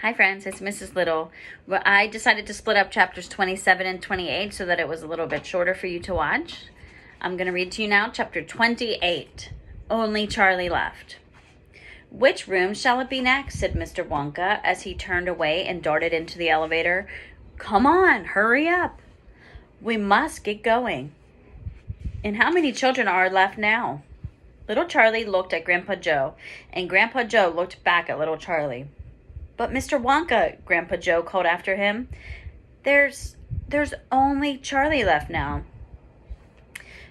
Hi friends, it's Mrs. Little. Well, I decided to split up chapters 27 and 28 so that it was a little bit shorter for you to watch. I'm going to read to you now chapter 28, Only Charlie Left. Which room shall it be next? Said Mr. Wonka as he turned away and darted into the elevator. Come on, hurry up. We must get going. And how many children are left now? Little Charlie looked at Grandpa Joe, and Grandpa Joe looked back at little Charlie. But Mr. Wonka, Grandpa Joe called after him, there's only Charlie left now.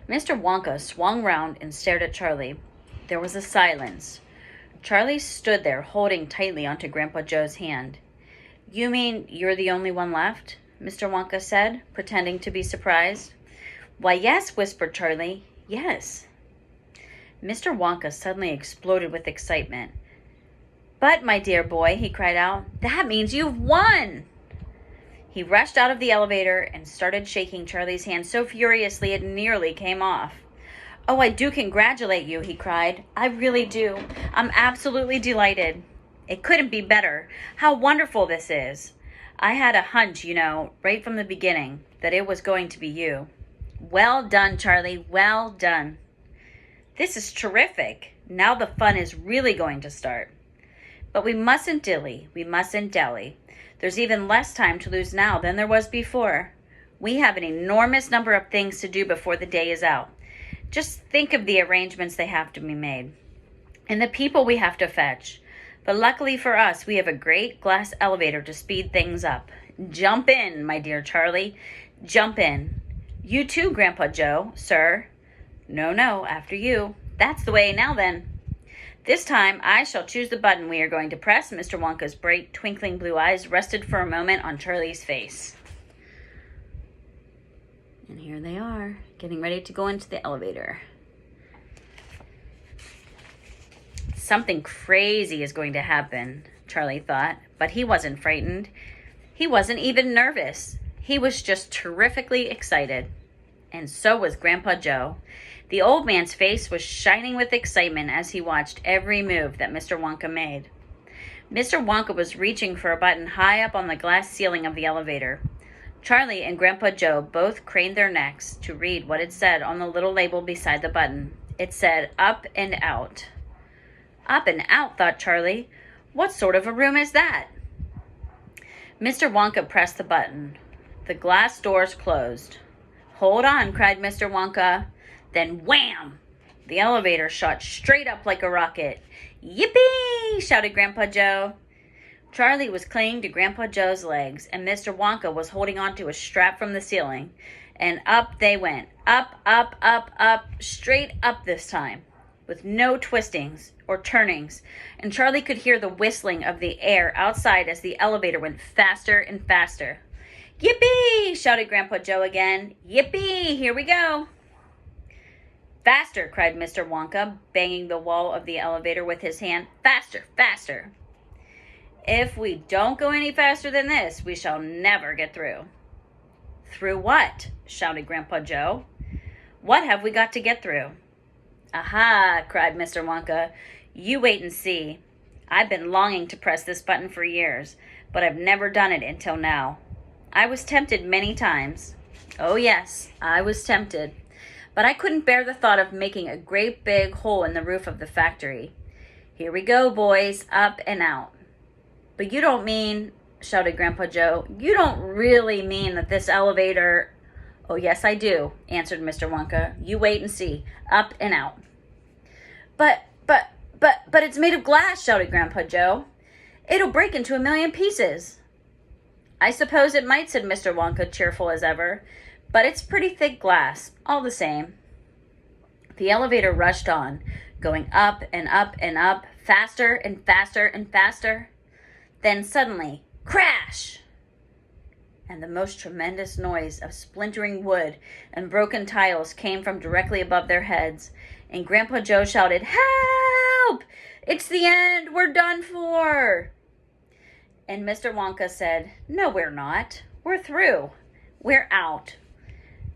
Mr. Wonka swung round and stared at Charlie. There was a silence. Charlie stood there holding tightly onto Grandpa Joe's hand. You mean you're the only one left? Mr. Wonka said, pretending to be surprised. Why, yes, whispered Charlie. Yes. Mr. Wonka suddenly exploded with excitement. But, my dear boy, he cried out, that means you've won! He rushed out of the elevator and started shaking Charlie's hand so furiously it nearly came off. Oh, I do congratulate you, he cried. I really do. I'm absolutely delighted. It couldn't be better. How wonderful this is. I had a hunch, right from the beginning, that it was going to be you. Well done, Charlie. Well done. This is terrific. Now the fun is really going to start. But we mustn't dilly. We mustn't dally. There's even less time to lose now than there was before. We have an enormous number of things to do before the day is out. Just think of the arrangements they have to be made and the people we have to fetch. But luckily for us, we have a great glass elevator to speed things up. Jump in, my dear Charlie. Jump in. You too, Grandpa Joe, sir. No, after you. That's the way now then. This time, I shall choose the button we are going to press. Mr. Wonka's bright, twinkling blue eyes rested for a moment on Charlie's face. And here they are, getting ready to go into the elevator. Something crazy is going to happen, Charlie thought, but he wasn't frightened. He wasn't even nervous. He was just terrifically excited. And so was Grandpa Joe. The old man's face was shining with excitement as he watched every move that Mr. Wonka made. Mr. Wonka was reaching for a button high up on the glass ceiling of the elevator. Charlie and Grandpa Joe both craned their necks to read what it said on the little label beside the button. It said, Up and Out. Up and out, thought Charlie. What sort of a room is that? Mr. Wonka pressed the button. The glass doors closed. Hold on, cried Mr. Wonka. Then wham! The elevator shot straight up like a rocket. Yippee! Shouted Grandpa Joe. Charlie was clinging to Grandpa Joe's legs, and Mr. Wonka was holding onto a strap from the ceiling. And up they went. Up, straight up this time, with no twistings or turnings, and Charlie could hear the whistling of the air outside as the elevator went faster and faster. Yippee! Shouted Grandpa Joe again. Yippee! Here we go. Faster, cried Mr. Wonka, banging the wall of the elevator with his hand. Faster, faster. If we don't go any faster than this, we shall never get through. Through what? Shouted Grandpa Joe. What have we got to get through? Aha, cried Mr. Wonka. You wait and see. I've been longing to press this button for years, but I've never done it until now. I was tempted many times. Oh yes, I was tempted. But I couldn't bear the thought of making a great big hole in the roof of the factory. Here we go, boys, up and out. But you don't mean, shouted Grandpa Joe, you don't really mean that this elevator... Oh, yes, I do, answered Mr. Wonka. You wait and see. Up and out. But it's made of glass, shouted Grandpa Joe. It'll break into a million pieces. I suppose it might, said Mr. Wonka, cheerful as ever. But it's pretty thick glass, all the same. The elevator rushed on, going up and up and up, faster and faster and faster. Then suddenly, crash! And the most tremendous noise of splintering wood and broken tiles came from directly above their heads, and Grandpa Joe shouted, Help! It's the end! We're done for! And Mr. Wonka said, No, we're not. We're through. We're out.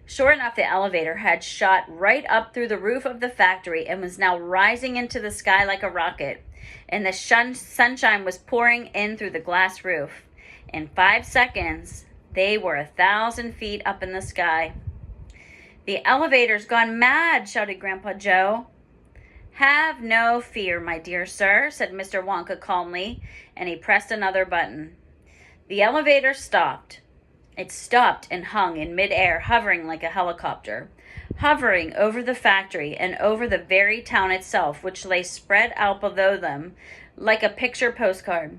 Sure enough, the elevator had shot right up through the roof of the factory and was now rising into the sky like a rocket. and the sunshine was pouring in through the glass roof. In 5 seconds, they were 1,000 feet up in the sky. "The elevator's gone mad," shouted Grandpa Joe. "Have no fear, my dear sir," said Mr. Wonka calmly, and he pressed another button. The elevator stopped. It stopped and hung in midair, hovering like a helicopter, hovering over the factory and over the very town itself, which lay spread out below them like a picture postcard.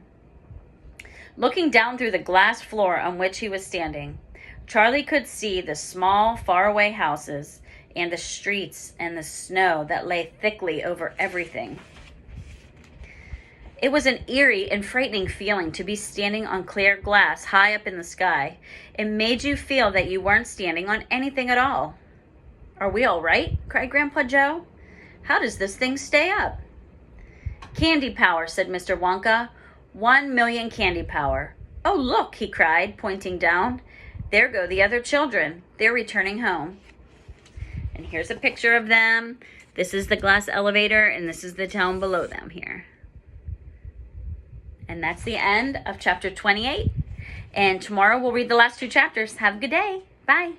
Looking down through the glass floor on which he was standing, Charlie could see the small, faraway houses and the streets and the snow that lay thickly over everything. It was an eerie and frightening feeling to be standing on clear glass high up in the sky. It made you feel that you weren't standing on anything at all. "Are we all right?" cried Grandpa Joe. "How does this thing stay up?" "Candy power," said Mr. Wonka. 1,000,000 candy power. "Oh, look," he cried, pointing down. "There go the other children. They're returning home." And here's a picture of them. This is the glass elevator, and this is the town below them here. And that's the end of chapter 28. And tomorrow we'll read the last 2 chapters. Have a good day. Bye.